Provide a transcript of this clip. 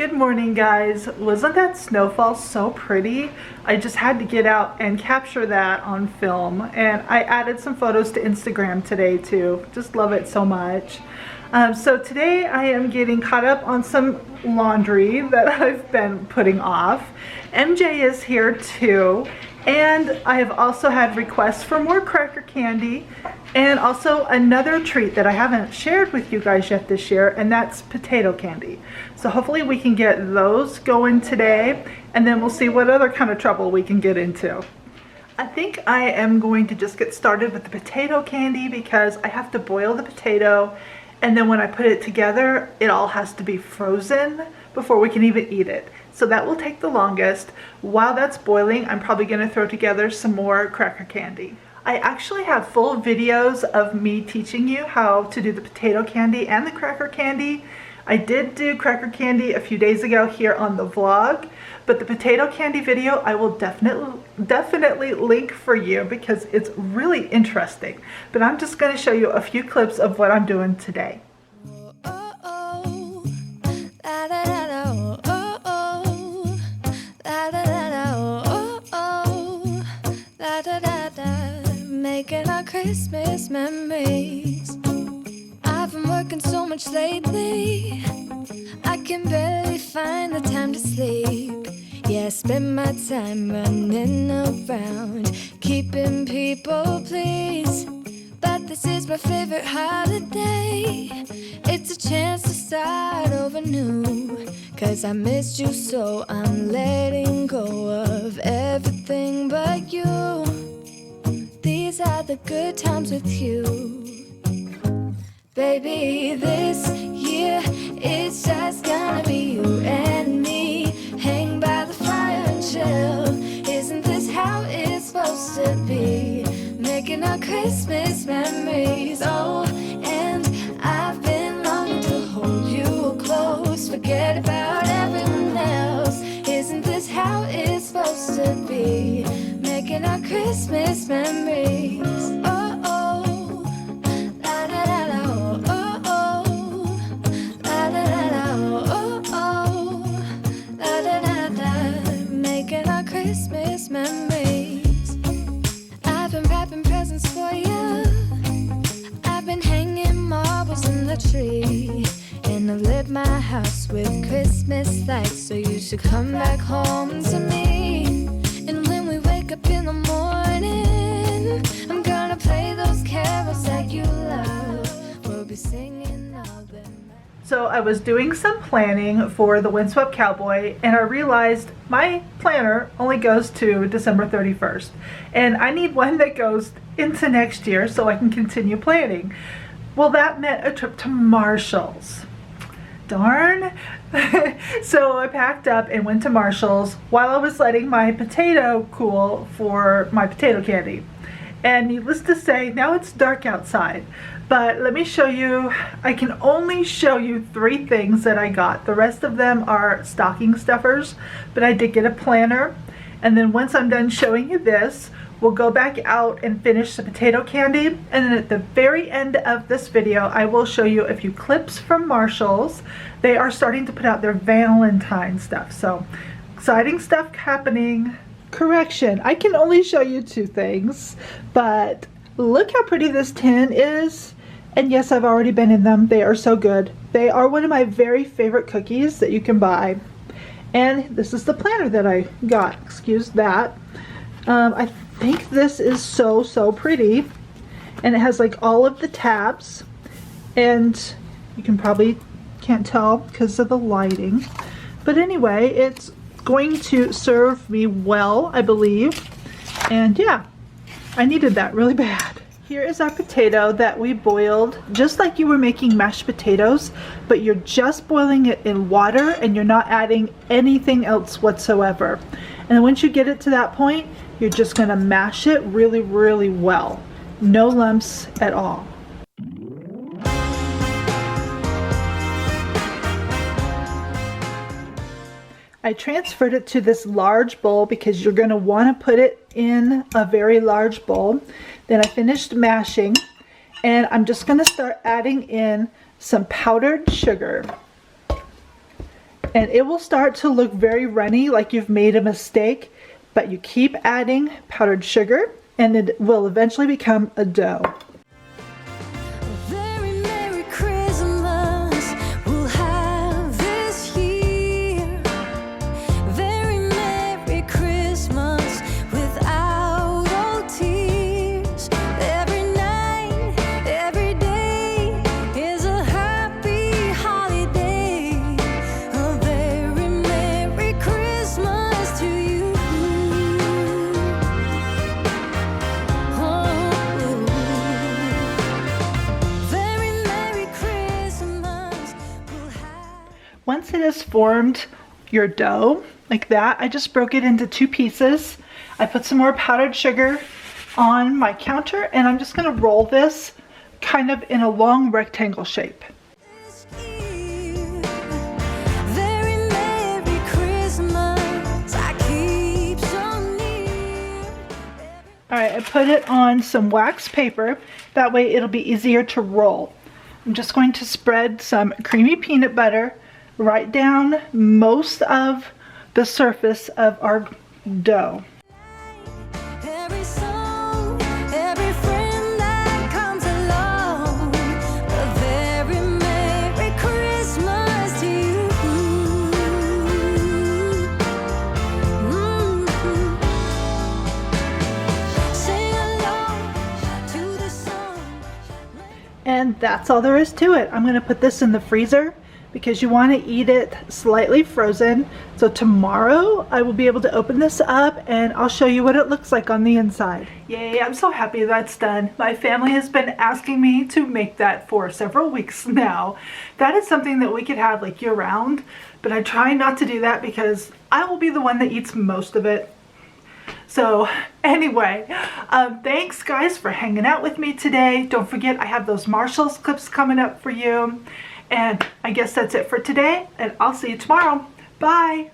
Good morning, guys. Wasn't that snowfall so pretty? I just had to get out and capture that on film, and I added some photos to Instagram today too. Just love it so much. So today I am getting caught up on some laundry that I've been putting off. MJ is here too, and I have also had requests for more cracker candy and also another treat that I haven't shared with you guys yet this year, and that's potato candy. So hopefully we can get those going today, and then we'll see what other kind of trouble we can get into. I think I am going to just get started with the potato candy because I have to boil the potato, and then when I put it together, it all has to be frozen before we can even eat it. So that will take the longest. While that's boiling, I'm probably going to throw together some more cracker candy. I actually have full videos of me teaching you how to do the potato candy and the cracker candy. I did do cracker candy a few days ago here on the vlog, but the potato candy video I will definitely link for you because it's really interesting. But I'm just going to show you a few clips of what I'm doing today. Making our Christmas memories. I've been working so much lately, I can barely find the time to sleep. Yeah, I spend my time running around, keeping people pleased. But this is my favorite holiday. It's a chance to start over new. Cause I missed you, so I'm letting go of everything but you. These are the good times with you. Baby, this year it's just gonna be you and me. Hang by the fire and chill. Isn't this how it's supposed to be? Making our Christmas memories. Oh, and I've been longing to hold you close. Forget about everyone else. Isn't this how it's supposed to be? Making our Christmas memories. Oh, oh, la da da da, oh, oh, oh, la da da da, oh, oh, la da da da. Making our Christmas memories. I've been wrapping presents for you. I've been hanging marbles in the tree, and I've lit my house with Christmas lights. So you should come back home to me. And when we wake up in the morning, I'm gonna play those carols that you love. We'll be singing all the night. So I was doing some planning for the Windswept Cowboy, and I realized my planner only goes to December 31st. And I need one that goes into next year so I can continue planning. Well, that meant a trip to Marshall's. Darn. So I packed up and went to Marshall's while I was letting my potato cool for my potato candy. And needless to say, now it's dark outside. But let me show you, I can only show you 3 things that I got. The rest of them are stocking stuffers, but I did get a planner. And then once I'm done showing you this, we'll go back out and finish the potato candy. And then at the very end of this video, I will show you a few clips from Marshall's. They are starting to put out their Valentine stuff. So exciting stuff happening. Correction, I can only show you 2 things, but look how pretty this tin is. And yes, I've already been in them. They are so good. They are one of my very favorite cookies that you can buy. And this is the planner that I got. Excuse that. I think this is so pretty, and it has like all of the tabs, and you can probably can't tell because of the lighting, but anyway, it's going to serve me well, I believe. And yeah, I needed that really bad. Here is our potato that we boiled just like you were making mashed potatoes, but you're just boiling it in water and you're not adding anything else whatsoever. And once you get it to that point, you're just going to mash it really well. No lumps at all. I transferred it to this large bowl because you're going to want to put it in a very large bowl. Then I finished mashing, and I'm just going to start adding in some powdered sugar. And it will start to look very runny, like you've made a mistake, but you keep adding powdered sugar and it will eventually become a dough. Very Merry Christmas we'll have this year. Very Merry Christmas without all tears. Every night, every day is a happy holiday. A very Merry Christmas to you. Very Merry Christmas we'll have. Once it has formed your dough like that, I just broke it into 2 pieces. I put some more powdered sugar on my counter and I'm just going to roll this kind of in a long rectangle shape. This year, very Merry Christmas, I keep so near. Alright, I put it on some wax paper. That way it'll be easier to roll. I'm just going to spread some creamy peanut butter right down most of the surface of our dough. Every song, every friend that comes along, a very Merry Christmas to you. Sing along to the song. And that's all there is to it. I'm going to put this in the freezer because you want to eat it slightly frozen. So tomorrow I will be able to open this up and I'll show you what it looks like on the inside. Yay, I'm so happy that's done. My family has been asking me to make that for several weeks now. That is something that we could have like year round, but I try not to do that because I will be the one that eats most of it. So anyway, thanks guys for hanging out with me today. Don't forget I have those Marshalls clips coming up for you. And I guess that's it for today, and I'll see you tomorrow. Bye!